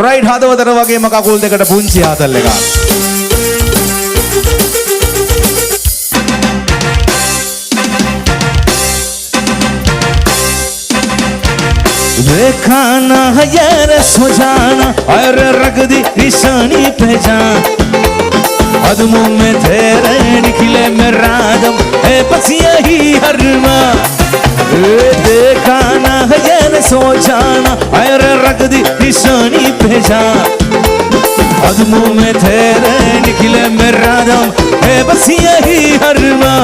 Right හදවතට වගේම කකුල් දෙකට පුංචි ආතල් එකක්. देखा ना यार सो जाना और रख दी निशानी पहचान कदमों में तेरे निकले मेरा दम है बस यही हरमा देखा ना यार सो जाना और रख दी निशानी पहचान कदमों में तेरे निकले मेरा दम है बस यही हरमा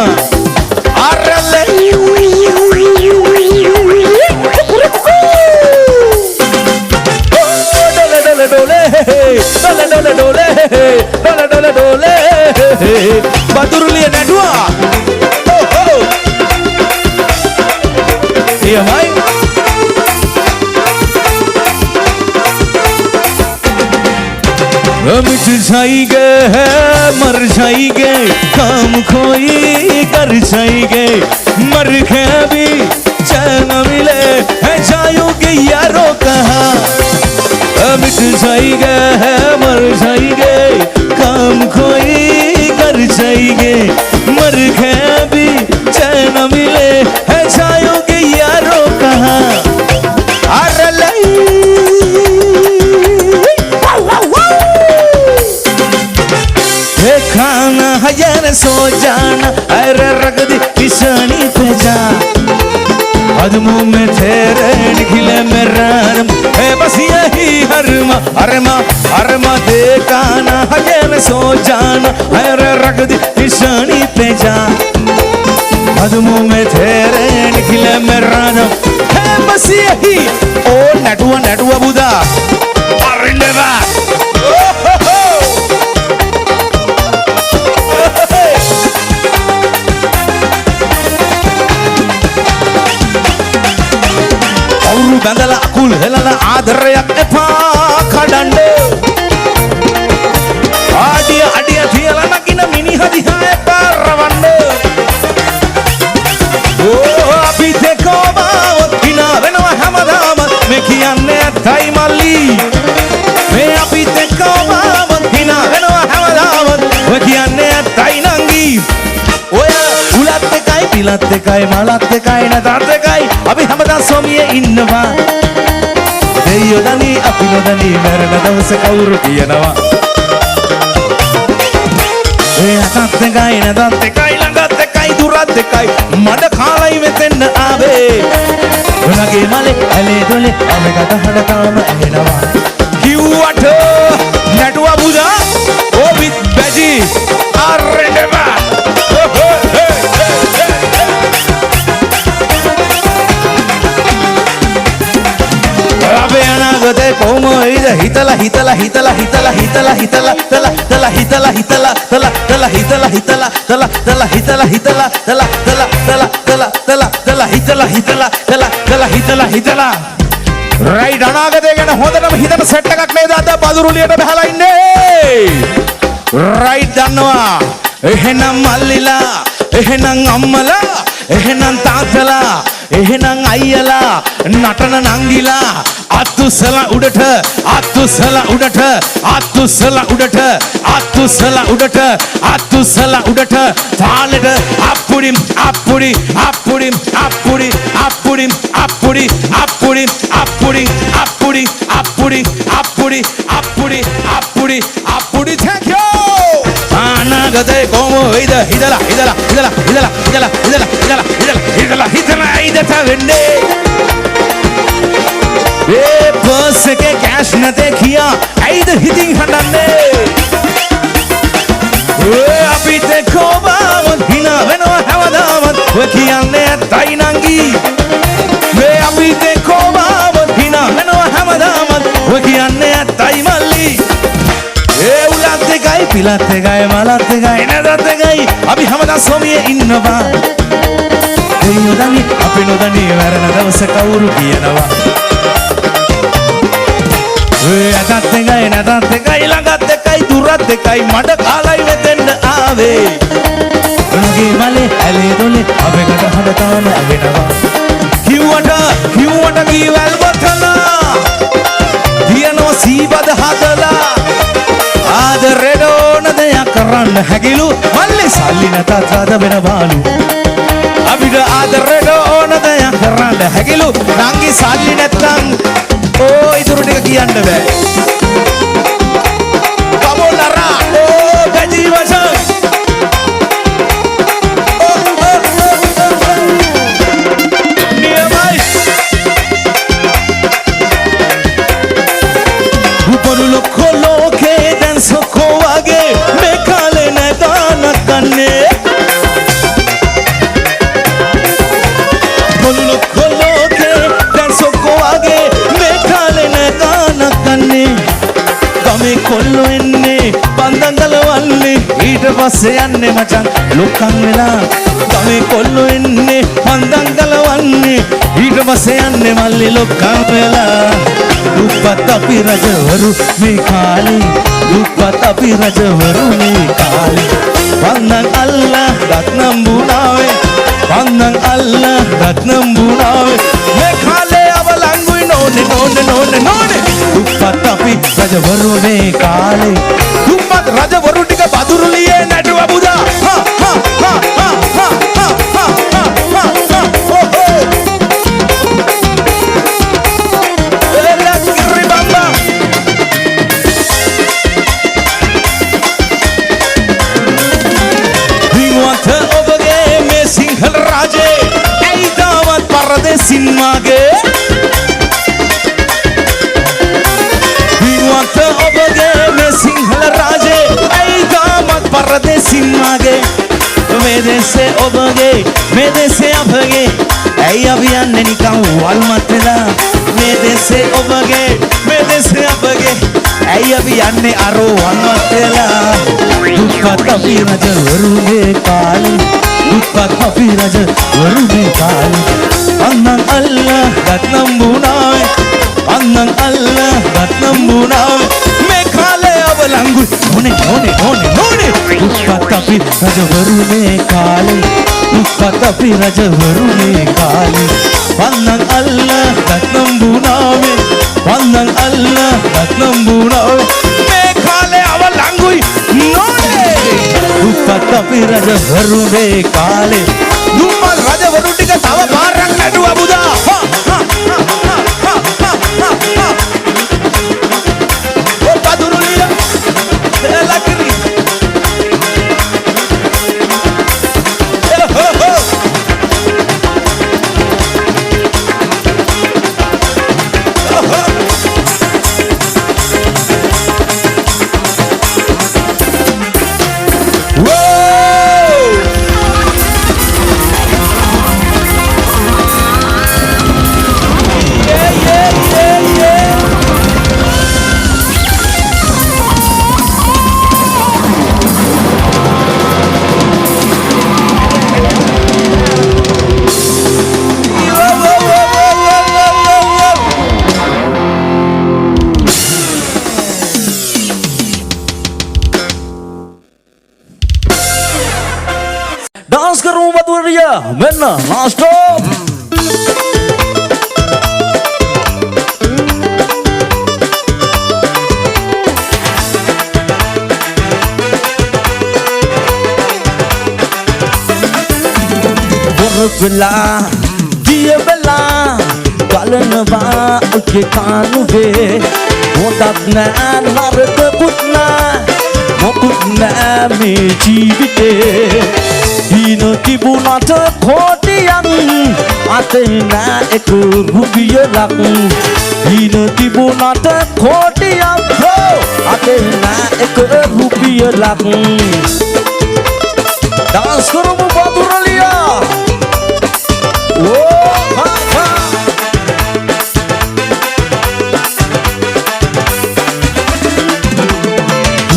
Badurulia Nadua. Oh. Iya mai. मिट जाएंगे मर जाएंगे काम कोई कर जाएंगे मर के भी चैन मिले है जाओगे यारों कहाँ मिट जाएंगे मर जाएंगे काम कोई कर जाएंगे मर के भी चैन मिले है जाओगे यारों कहाँ खाना हज़ार सो जाना अरे रख दी किसानी पे जा कदमों में तेरे निकले मेरा रम है बस यही हरमा अरमा देखा ना हज़ार सो जाना अरे रख दी किसानी पे जा कदमों में तेरे निकले मेरा रम है बस यही ओ नटुआ बुदा अरिंदेवा බැඳලා අකුල් හෙලලා ආදරයක් එපා කඩන්න අඩිය තියලා නගින මිනිහ දිහා එපා රවන්න අපි දෙකම හිනා වෙනවා හැමදාම මේ කියන්නේ ඇත්තයි මල්ලි මේ අපි දෙකම හිනා වෙනවා හැමදාම ඔය කියන්නේ ඇත්තයි නංගි ඔය උලත් එකයි පිලත් එකයි මලත් එකයි නටත් එකයි අපි හැමදාම සොමියේ ඉන්නවා දෙයියෝ දනි අපි නොදනි මරණ දවස කවුරු කියනවා ඒ අතත් එකයි නටත් එකයි ළඟත් එකයි දුරත් එකයි මඩ කාලයි මෙතෙන්න ආවේ ඔනගේ මලේ ඇලේ දොලේ අපකට හඩතාම ඇහෙනවා කිව්වට නටුවා බුදා ඕ විත් බැජි අරෙන්නවා අනාගතේ කොහොමද හිතලා රයිට් අනාගතේ ගැන හොඳටම හිතන සෙට් එකක් නේද අද බදුරුලියට බහලා ඉන්නේ රයිට් දන්නවා එහෙනම් මල්ලිලා එහෙනම් අම්මලා එහෙනම් තාත්තලා එහෙනම් අයියලා නටන නංගිලා අත්තුසලා උඩට තාලෙට අප්පුඩිම් thank you අනාගතේ කොහොම වෙයිද හිතලා ඉදට වෙන්නේ ඒ බස් එකේ කැෂ් නැතේ කියා ඇයිද හිතින් හඬන්නේ ඒ අපි දෙකම හිනා වෙනවා හැමදාම ඔය කියන්නේ ඇත්තයි නංගි මේ අපි දෙකම හිනා වෙනවා හැමදාම ඔය කියන්නේ ඇත්තයි මල්ලි ඒ උලත් එකයි පිලත් එකයි මලත් එකයි නේදත් එකයි අපි හැමදාම සොමියේ ඉන්නවා දෙයියෝ දනි අපි නොදනි මරණ දවස කවුරු කියනවා ඒ අතත් එකයි නටත් එකයි ළඟත් එකයි දුරත් එකයි මඩ කාලයි වෙතෙන්න ආවේ උන්ගේ මලේ ඇලේ දොලේ අපකට හදතාම ඇගෙනවා කිව්වට කීවල් බතලා තියනවා පද හදලා ආදරෙට ඕන දෙයක් කරන්න හැකිලු මල්ලි සල්ලි නැතත් රද වෙන බාලු අපිට ආදරෙට ඕන දෙයක් කරන්න හැකිලු නංගි සල්ලි නැත්තම් ඕ ඉතුරු ටික කියන්න බෑ කමොල්ලරා ඕ ගජී වශයෙන් කොල්ලෝ එන්නේ පන්දංගල වල්ලේ ඊට පස්සේ යන්නේ මචං ලොක්කන් වෙලා ගමේ කොල්ලෝ එන්නේ පන්දංගල වල්ලේ ඊට පස්සේ යන්නේ මල්ලි ලොක්කන් වෙලා දුප්පත් අපි රජවරු මේ කාලේ දුප්පත් අපි රජවරු මේ කාලේ පන්දං අල්ලා රත්නම් බුණාවේ පන්දං අල්ලා රත්නම් බුණාවේ මේ කාලේ අවලංගුයි නෝනේ දුප්පත් අපි රජවරු මේ කාලේ දුප්පත් රජවරු ටික බදුරුලියේ නැටුව බුදා වින්වන්ත ඔබගේ මේ සිංහල රාජේ ඇයි තාමත් පරදෙසින් මාගේ परदेसी मागे මේ දේශේ ඔබගේ මේ දේශේ අපගේ ඇයි අපි යන්නේ නිකන් වල්මත් වෙලා මේ දේශේ ඔබගේ මේ දේශේ අපගේ ඇයි අපි යන්නේ අරෝ වල්මත් වෙලා දුප්පත් අපි රජවරුගේ කාලේ දුප්පත් අපි රජවරුගේ කාලේ අන්නන් අල්ලා රත්නම් බුණාවේ අන්නන් අල්ලා රත්නම් බුණාවේ මේ කාලේ අවලංගු ඕනේ දුප්පත් අපි රජවරුනේ කාලේ දුප්පත් අපි රජවරුනේ කාලේ වන්නන් අල්ලා රත්නම් බුණාවේ වන්නන් අල්ලා රත්නම් බුණාවේ මේ කාලේ අවලංගුයි නෝනේ දුප්පත් අපි රජවරුනේ කාලේ දුප්පත් රජවරු ටික තව පාරක් නැටුවා බුදා डांस करूं बदुरिया मैंने नाश्ता बोरबला दिए बेला गालनवा के कानुवे मोदत ना नरक पुतना मोकुतना मे जीविते दीन तिबुनाथ खोटियन आते ना एक रुपये लग दीन तिबुनाथ खोटियन हो आते ना एक रुपये लग डांस करो बदुरलिया ओ हा हा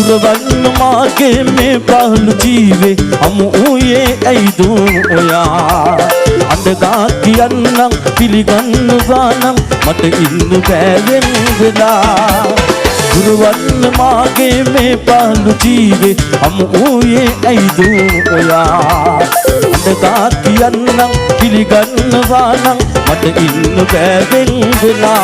गुरवन माके में पहलू जीवे हम उये ऐदू ओया अंडगा कियन्नं पिलिगन्न वानं मत इन्नु बैवेन वेला गुरवन माके में पहलू जीवे हम उये ऐदू ओया अंडगा कियन्नं पिलिगन्न वानं मत इन्नु बैवेन वेला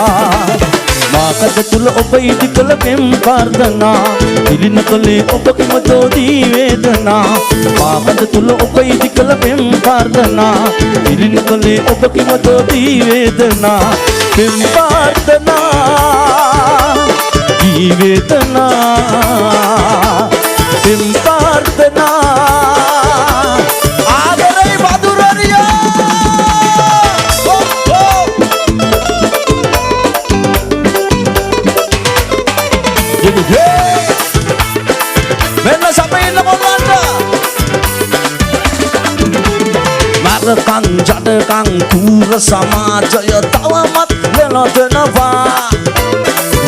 මාකද තුල ඔබ ඉදි කළ පෙම් ප්‍රාර්ථනා පිළින කළේ ඔබ කිමතෝදී වේදනා මාකද තුල ඔබ ඉදි කළ පෙම් ප්‍රාර්ථනා පිළින කළේ ඔබ කිමතෝදී වේදනා පෙම් ප්‍රාර්ථනා දී වේදනා පෙම් ප්‍රාර්ථනා ආදරේ මధుරරියා මෙන්න සපේන්න මොනවද මරකන් ජඩකන් කුර සමාජය තවමත් වෙනදනවා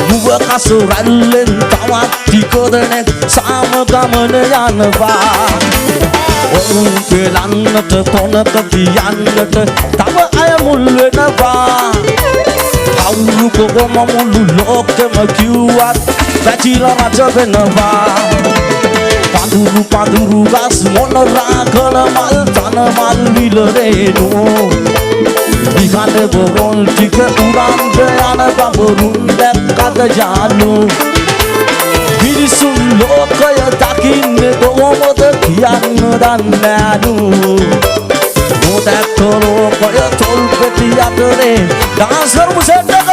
මුව කසු රැල්ලෙන් තවත් ටිකදෙනෙක් සාම ගමන යනවා ඔවුන් පෙලන්නට කොනක තියන්නට තව අය මුල් වෙනවා කවුරු කොහොම මුළු ලෝකෙම කිව්වත් පැචිලා රජ වෙනවා පඳුරු පඳුරු ගස් මොනරා කළ මල් තන මල් විලරේනු විහඬ බොරොන් ටික උරන්ද යන බඹරුන් දැක්කද ජානු මිනිසුන් ලෝකය දකින්නේ කොහොමද කියන්න දන්නේ නෑනු මොදැක්ක ලෝකය තොල් පෙති අතරේ ඩාන්ස් කරමු සෙට් එක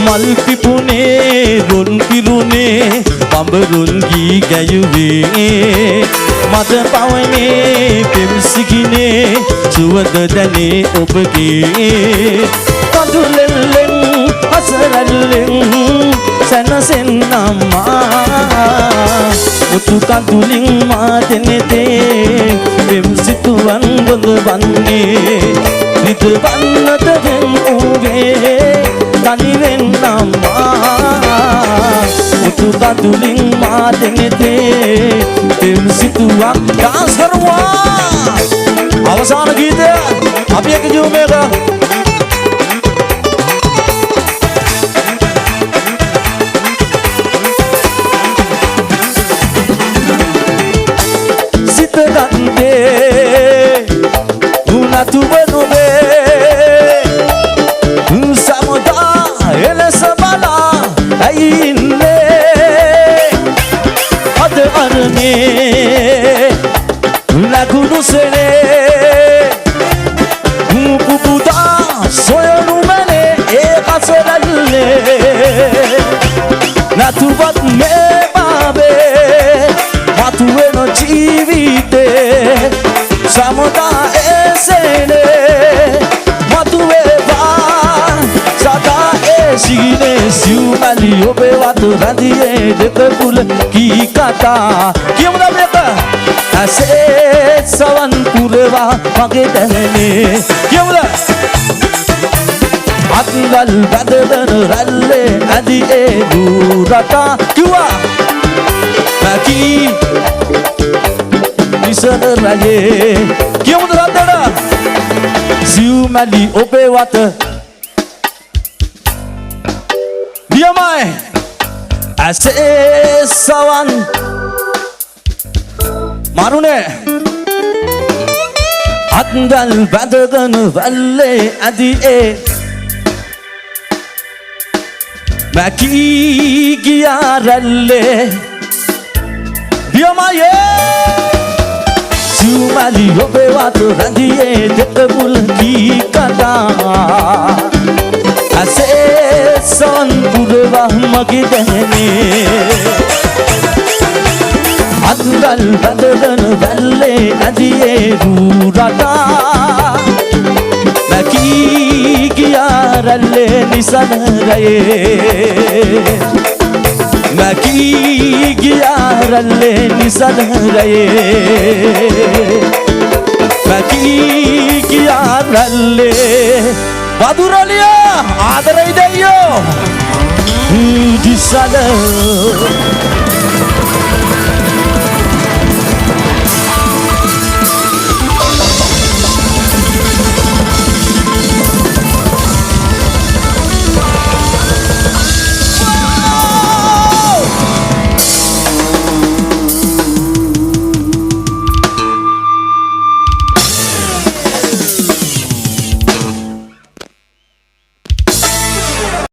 මල් පිපුනේ රොන් පිරුනේ බඹරුන් ගී ගැයුවේ මද පවනේ පෙම්සිකිනේ සුවඳ දැනේ ඔබගේ කඳුලෙල්ලෙන් හසරල්ලෙන් සැනසෙන්නම්මා මුතු කඳුලින් මා දෙනෙතේ පෙම්සිතුවන් ගොඳ වන්නේ රිදවන්නට වෙන් වූවේ තනිවෙන්නම්මා මුතු කඳුලින් මා දෙනෙතේ පෙම්සිතුවක් ඩාන්ස් කරනවා අවසාන ගීතය අපි එක ජූම් එක සිත ගත්තේ උනතු වෙනුනේ සමුදා එලෙස බලා ඇයින්නේ අද අරනේ ලකුණු සෙනේ පුපුදා සොයනු මනේ ඒ කසරල්ලේ නතුවත් මේ බාබේ මතුවෙන ජීවිතේ සමුදා එසෙනේ මතුවේවා සදා ඒසිනේ සිව්මලි ඔබේ වතු රදියේ දෙක පුල කී කතා කියමුද මේක ඇසේ සවන් පුරවා මගේ දැනේ කියමුද අත්ගල් බදදන රැල්ලේ ඇදි ඒ දුරටා කිව්වා මැකී නිසන රැයේ කියමුද රද්දට සිව්මලි ඔබේ වත දියමයි ඇසේ සවන් මරුනේ අත්ගල් බැඳගෙන වැල්ලේ ඇදි ඒ මැකී ගියා රැල්ලේ දියමයි සිව්මලි ඔබේ වතු රැඳියේ දෙක මුල් කී කතා ඇසේ සවන් පුරවා මගේ දැනේ අත්ගල් බැඳගෙන වැල්ලේ ඇදියේ රූරටා මැකී ගියා රැල්ලේ නිසන රයේ මැකී ගියා රැල්ලේ නිසන රයේ මැකී ගියා රැල්ලේ වදුරලියා ආදරයි දෙයියෝ දිසල